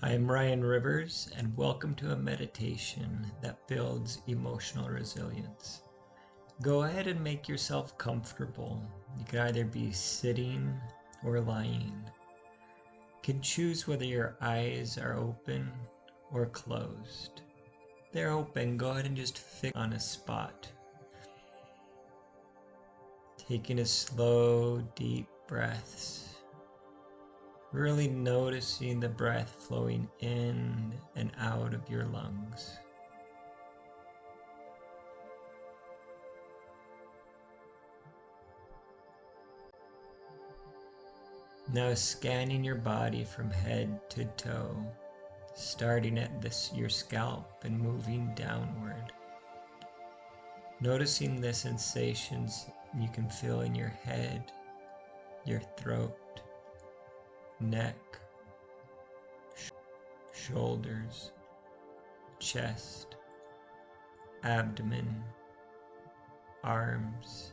I'm Ryan Rivers, and welcome to a meditation that builds emotional resilience. Go ahead and make yourself comfortable. You can either be sitting or lying. You can choose whether your eyes are open or closed. They're open. Go ahead and just fix on a spot. Taking a slow, deep breaths. Really noticing the breath flowing in and out of your lungs. Now scanning your body from head to toe, starting at your scalp and moving downward. Noticing the sensations you can feel in your head, your throat, neck, shoulders, chest, abdomen, arms,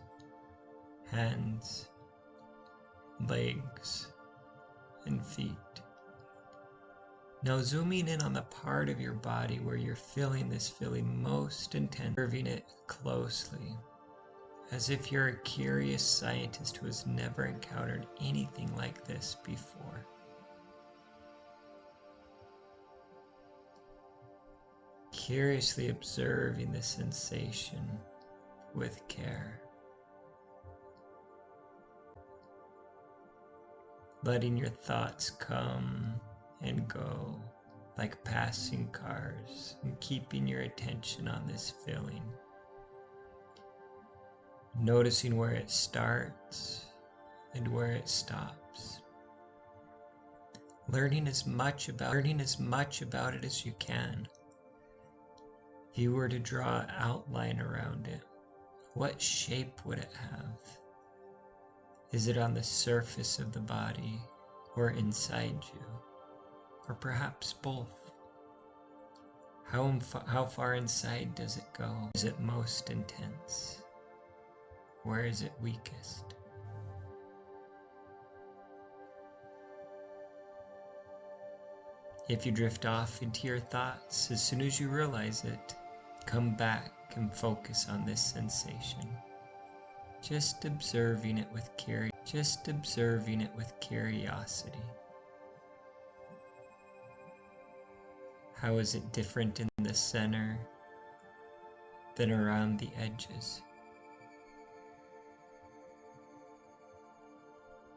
hands, legs, and feet. Now zooming in on the part of your body where you're feeling this feeling most intense, observing it closely, as if you're a curious scientist who has never encountered anything like this before. Curiously observing the sensation with care. Letting your thoughts come and go like passing cars, and keeping your attention on this feeling. Noticing where it starts and where it stops. Learning as much about it as you can. If you were to draw an outline around it, what shape would it have? Is it on the surface of the body or inside you? Or perhaps both? How far inside does it go? Is it most intense? Where is it weakest? If you drift off into your thoughts, as soon as you realize it, come back and focus on this sensation. Just observing it with curiosity. How is it different in the center than around the edges?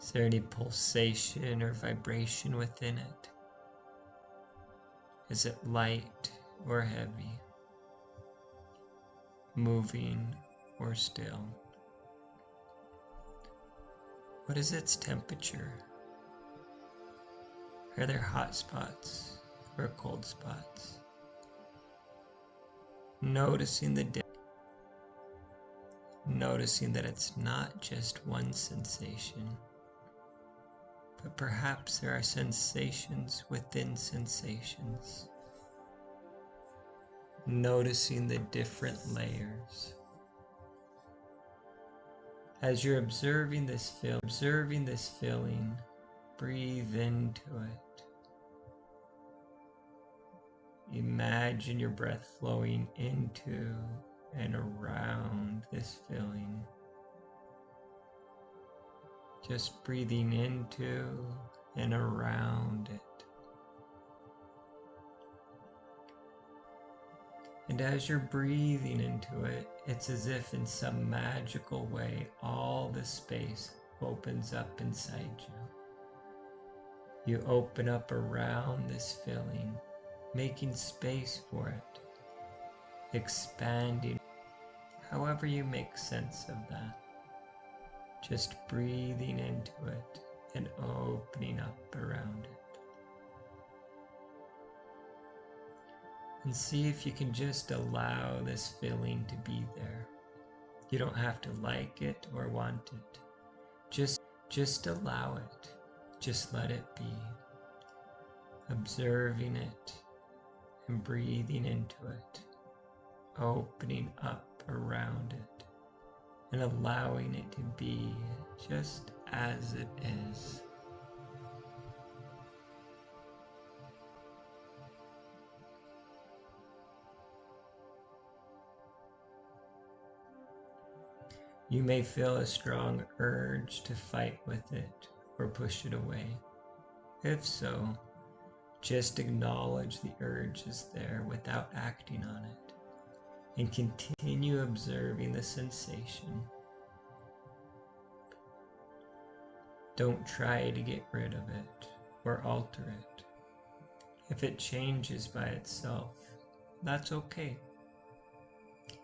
Is there any pulsation or vibration within it? Is it light or heavy? Moving or still? What is its temperature? Are there hot spots or cold spots? Noticing noticing that it's not just one sensation, but perhaps there are sensations within sensations. Noticing the different layers. As you're observing this feeling, breathe into it. Imagine your breath flowing into and around this feeling. Just breathing into and around it. And as you're breathing into it, it's as if in some magical way, all the space opens up inside you. You open up around this feeling, making space for it, expanding, however you make sense of that. Just breathing into it and opening up around it. And see if you can just allow this feeling to be there. You don't have to like it or want it. Just allow it. Just let it be. Observing it and breathing into it. Opening up around it and allowing it to be just as it is. You may feel a strong urge to fight with it or push it away. If so, just acknowledge the urge is there without acting on it, and continue observing the sensation. Don't try to get rid of it or alter it. If it changes by itself, that's okay.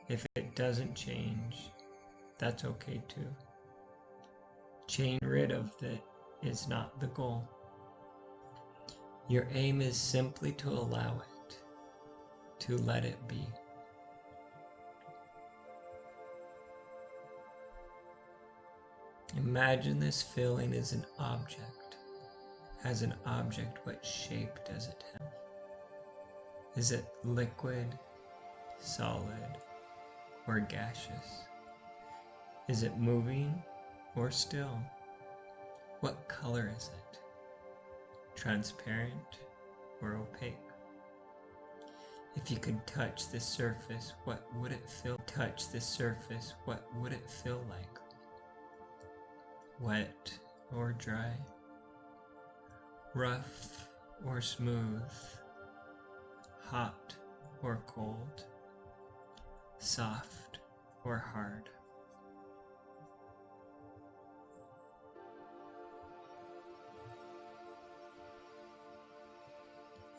If it doesn't change, that's okay too. Getting rid of it is not the goal. Your aim is simply to allow it, to let it be. Imagine this feeling as an object. As an object, what shape does it have? Is it liquid, solid, or gaseous? Is it moving or still? What color is it? Transparent or opaque? If you could touch this surface, what would it feel? Touch this surface, what would it feel like? Wet or dry? Rough or smooth? Hot or cold? Soft or hard?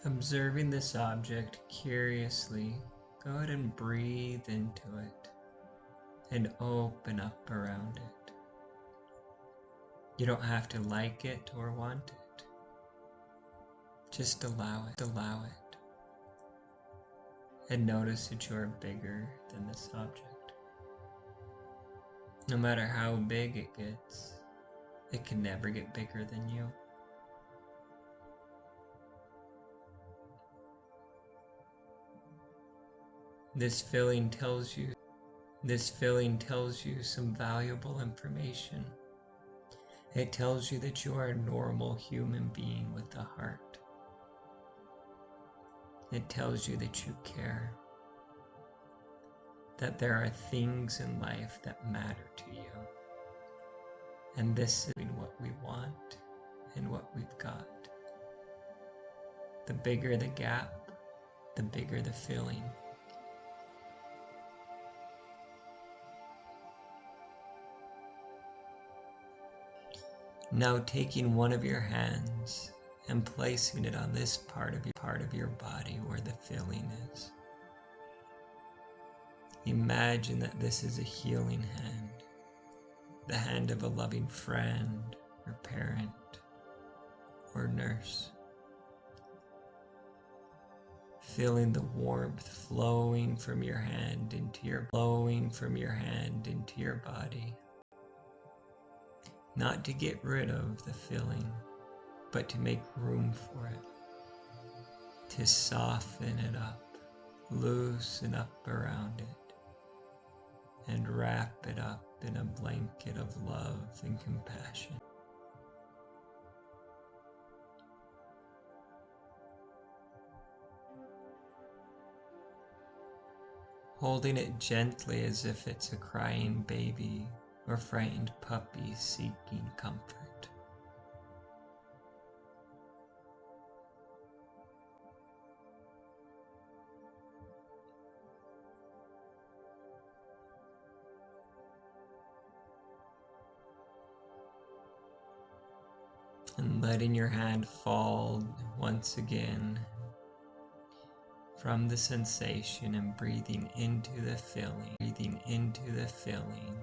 Observing this object curiously, go ahead and breathe into it and open up around it. You don't have to like it or want it. Just allow it, and notice that you are bigger than this object. No matter how big it gets, it can never get bigger than you. This feeling tells you some valuable information. It tells you that you are a normal human being with a heart. It tells you that you care, that there are things in life that matter to you. And this is what we want and what we've got. The bigger the gap, the bigger the feeling. Now taking one of your hands and placing it on this part of your body where the feeling is. Imagine that this is a healing hand, the hand of a loving friend or parent or nurse. Feeling the warmth flowing from your hand into your body. Not to get rid of the feeling, but to make room for it, to soften it up, loosen up around it, and wrap it up in a blanket of love and compassion. Holding it gently as if it's a crying baby or frightened puppy seeking comfort. And letting your hand fall once again from the sensation and breathing into the feeling,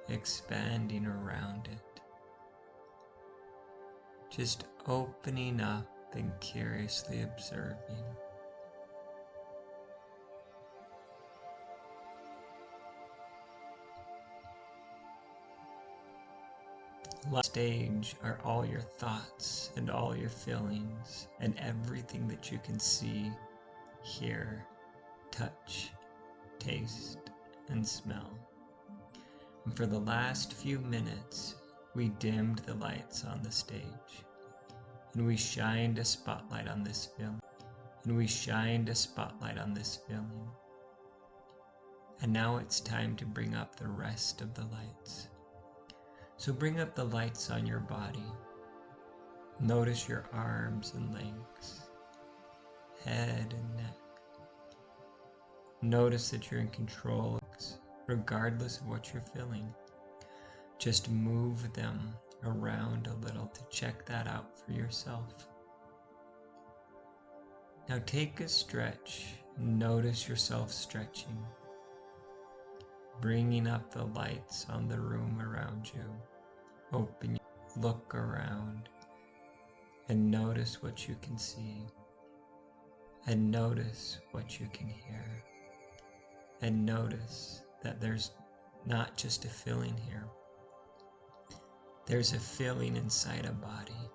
expanding around it. Just opening up and curiously observing. Last stage are all your thoughts and all your feelings and everything that you can see, hear, touch, taste, and smell. And for the last few minutes, we dimmed the lights on the stage, and we shined a spotlight on this feeling. And now it's time to bring up the rest of the lights. So bring up the lights on your body. Notice your arms and legs, head and neck. Notice that you're in control, regardless of what you're feeling. Just move them around a little to check that out for yourself. Now take a stretch. Notice yourself stretching. Bringing up the lights on the room around you. Open, look around, and notice what you can see. And notice what you can hear. And notice that there's not just a feeling here. There's a feeling inside a body,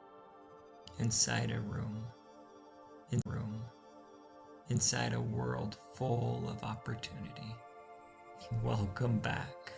inside a room, inside a world full of opportunity. Welcome back.